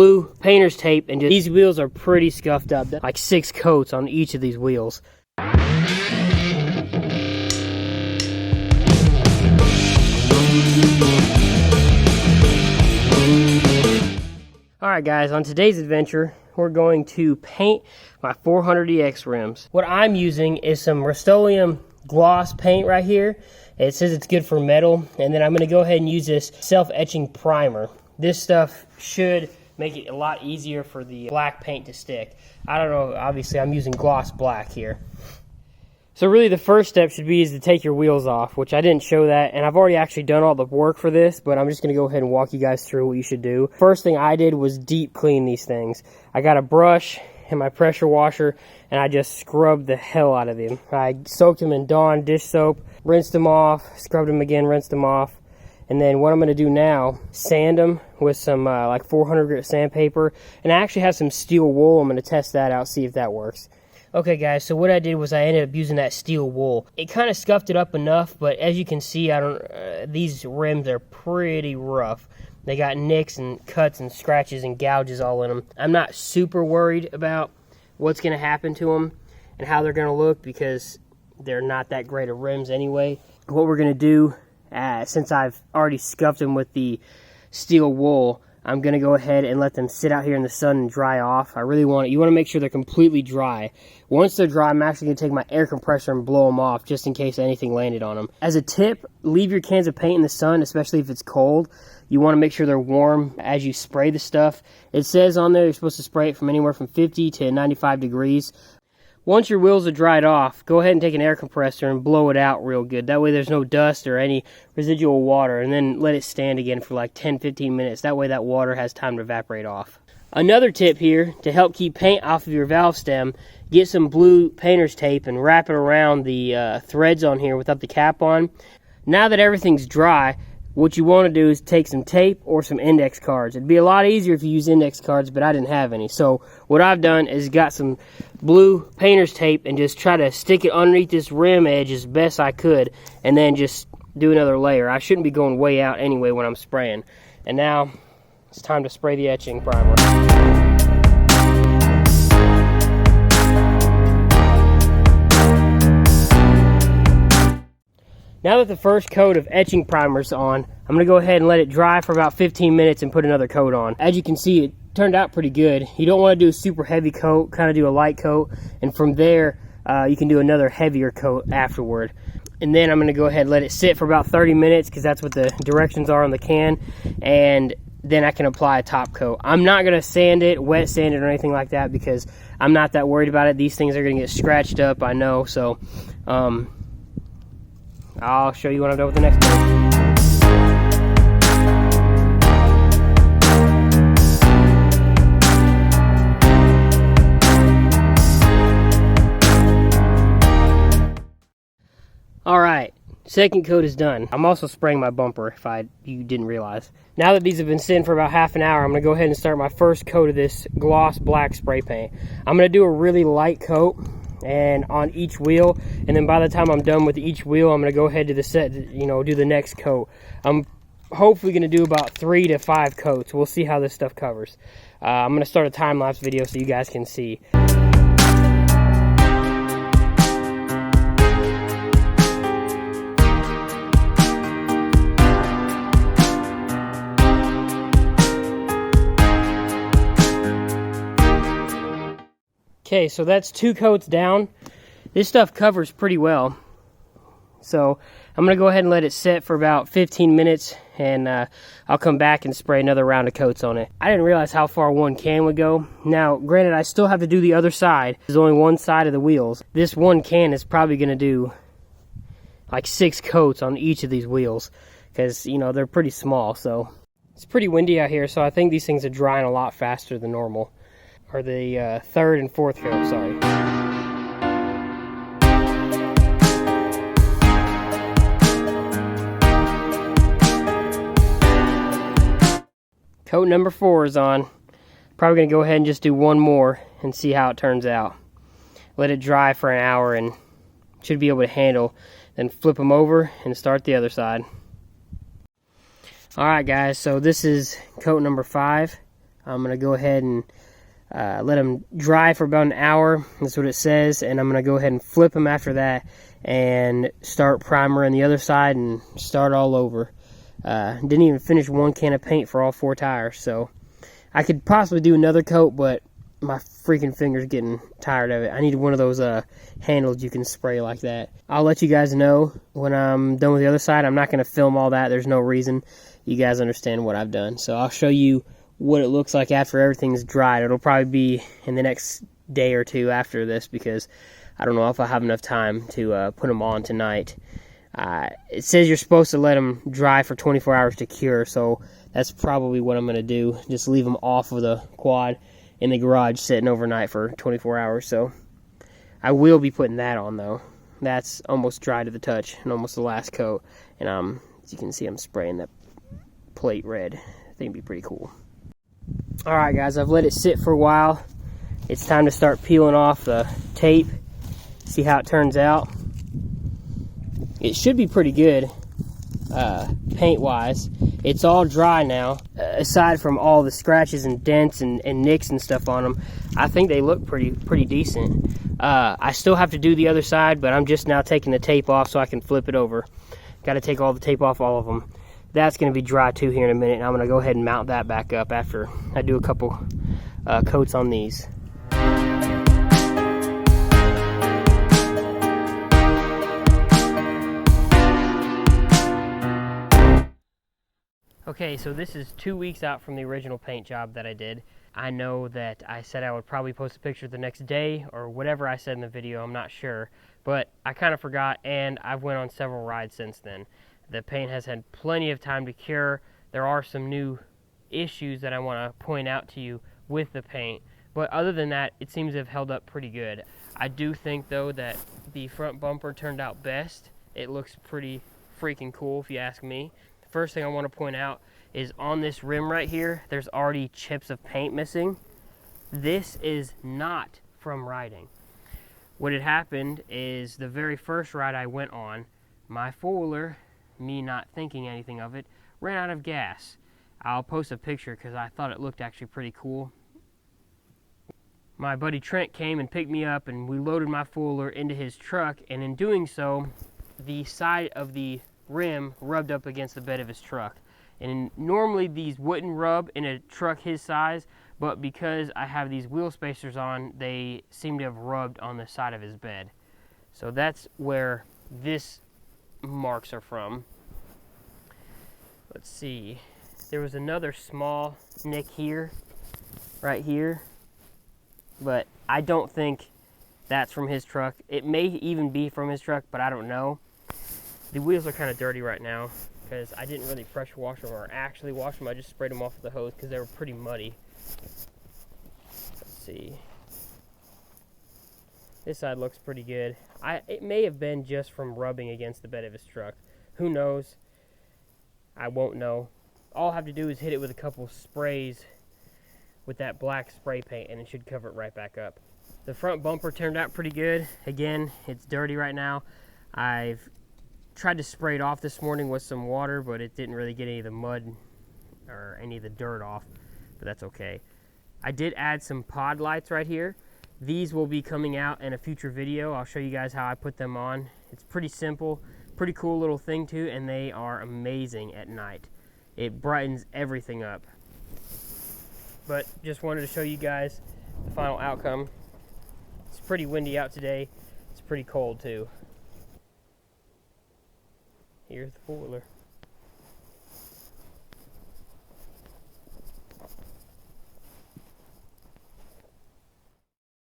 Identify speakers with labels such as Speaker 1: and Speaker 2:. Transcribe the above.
Speaker 1: blue painter's tape, and these wheels are pretty scuffed up, like 6 coats on each of these wheels. Alright guys, on today's adventure, we're going to paint my 400EX rims. What I'm using is some Rust-Oleum gloss paint right here. It says it's good for metal, and then I'm going to go ahead and use this self-etching primer. This stuff should make it a lot easier for the black paint to stick. I don't know, obviously I'm using gloss black here. So really the first step should be is to take your wheels off, which I didn't show that, and I've already actually done all the work for this, but I'm just going to go ahead and walk you guys through what you should do. First thing I did was deep clean these things. I got a brush and my pressure washer, and I just scrubbed the hell out of them. I soaked them in Dawn dish soap, rinsed them off, scrubbed them again, rinsed them off, and then what I'm going to do now, sand them with some like 400 grit sandpaper, and I actually have some steel wool. I'm going to test that out, see if that works. Okay guys, so what I did was I ended up using that steel wool. It kind of scuffed it up enough, but as you can see, these rims are pretty rough. They got nicks and cuts and scratches and gouges all in them. I'm not super worried about what's going to happen to them and how they're going to look because they're not that great of rims anyway. What we're going to do, since I've already scuffed them with the steel wool, I'm going to go ahead and let them sit out here in the sun and dry off. You want to make sure they're completely dry. Once they're dry, I'm actually going to take my air compressor and blow them off just in case anything landed on them. As a tip, leave your cans of paint in the sun, especially if it's cold. You want to make sure they're warm as you spray the stuff. It says on there you're supposed to spray it from anywhere from 50 to 95 degrees. Once your wheels are dried off, go ahead and take an air compressor and blow it out real good. That way there's no dust or any residual water, and then let it stand again for like 10-15 minutes. That way that water has time to evaporate off. Another tip here, to help keep paint off of your valve stem, get some blue painter's tape and wrap it around the threads on here without the cap on. Now that everything's dry, what you want to do is take some tape or some index cards. It'd be a lot easier if you use index cards, but I didn't have any. So what I've done is got some blue painter's tape and just try to stick it underneath this rim edge as best I could, and then just do another layer. I shouldn't be going way out anyway when I'm spraying. And now it's time to spray the etching primer. Now that the first coat of etching primer's on, I'm going to go ahead and let it dry for about 15 minutes and put another coat on. As you can see, it turned out pretty good. You don't want to do a super heavy coat, kind of do a light coat, and from there you can do another heavier coat afterward. And then I'm going to go ahead and let it sit for about 30 minutes because that's what the directions are on the can, and then I can apply a top coat. I'm not going to sand it, wet sand it, or anything like that because I'm not that worried about it. These things are going to get scratched up, I know, so I'll show you when I'm done with the next coat. Alright, second coat is done. I'm also spraying my bumper if you didn't realize. Now that these have been sitting for about half an hour, I'm going to go ahead and start my first coat of this gloss black spray paint. I'm going to do a really light coat and on each wheel, and then by the time I'm done with each wheel, I'm going to go ahead to the set, do the next coat. I'm hopefully going to do about 3 to 5 coats. We'll see how this stuff covers. I'm going to start a time-lapse video so you guys can see. Okay, so that's 2 coats down. This stuff covers pretty well. So I'm going to go ahead and let it set for about 15 minutes, and I'll come back and spray another round of coats on it. I didn't realize how far one can would go. Now, granted, I still have to do the other side. There's only one side of the wheels. This one can is probably going to do like 6 coats on each of these wheels because, they're pretty small. So it's pretty windy out here, so I think these things are drying a lot faster than normal. Or the third and fourth coat, sorry. Coat number 4 is on. Probably going to go ahead and just do one more and see how it turns out. Let it dry for an hour and should be able to handle. Then flip them over and start the other side. Alright guys, so this is coat number 5. I'm going to go ahead and let them dry for about an hour. That's what it says. And I'm going to go ahead and flip them after that and start primer on the other side and start all over. Didn't even finish one can of paint for all 4 tires. So I could possibly do another coat, but my freaking finger's getting tired of it. I need one of those handles you can spray like that. I'll let you guys know when I'm done with the other side. I'm not going to film all that. There's no reason. You guys understand what I've done. So I'll show you what it looks like after everything's dried. It'll probably be in the next day or two after this, because I don't know if I have enough time to put them on tonight. It says you're supposed to let them dry for 24 hours to cure, so that's probably what I'm going to do. Just leave them off of the quad in the garage sitting overnight for 24 hours. So I will be putting that on, though. That's almost dry to the touch and almost the last coat. And as you can see, I'm spraying that plate red. I think it'd be pretty cool. Alright guys, I've let it sit for a while. It's time to start peeling off the tape. See how it turns out. It should be pretty good paint wise. It's all dry now, aside from all the scratches and dents and nicks and stuff on them. I think they look pretty decent. I still have to do the other side, but I'm just now taking the tape off so I can flip it over. Got to take all the tape off all of them. That's going to be dry too here in a minute, and I'm going to go ahead and mount that back up after I do a couple coats on these. Okay, so this is 2 weeks out from the original paint job that I did. I know that I said I would probably post a picture the next day or whatever I said in the video, I'm not sure. But I kind of forgot, and I've went on several rides since then. The paint has had plenty of time to cure. There are some new issues that I want to point out to you with the paint. But other than that, it seems to have held up pretty good. I do think, though, that the front bumper turned out best. It looks pretty freaking cool, if you ask me. First thing I want to point out is on this rim right here, there's already chips of paint missing. This is not from riding. What had happened is the very first ride I went on, my four-wheeler, me not thinking anything of it, ran out of gas. I'll post a picture because I thought it looked actually pretty cool. My buddy Trent came and picked me up, and we loaded my four-wheeler into his truck, and in doing so, the side of the rim rubbed up against the bed of his truck. And normally these wouldn't rub in a truck his size, but because I have these wheel spacers on, they seem to have rubbed on the side of his bed. So that's where this marks are from. Let's see. There was another small nick here, right here, but I don't think that's from his truck. It may even be from his truck, but I don't know. The wheels are kind of dirty right now because I didn't really pressure wash them or actually wash them. I just sprayed them off with the hose because they were pretty muddy. Let's see. This side looks pretty good. It may have been just from rubbing against the bed of his truck. Who knows? I won't know. All I have to do is hit it with a couple sprays with that black spray paint and it should cover it right back up. The front bumper turned out pretty good. Again, it's dirty right now. I've tried to spray it off this morning with some water, but it didn't really get any of the mud or any of the dirt off, but that's okay. I did add some pod lights right here. These will be coming out in a future video. I'll show you guys how I put them on. It's pretty simple, pretty cool little thing too, and they are amazing at night. It brightens everything up. But just wanted to show you guys the final outcome. It's pretty windy out today. It's pretty cold too. Here's the four-wheeler.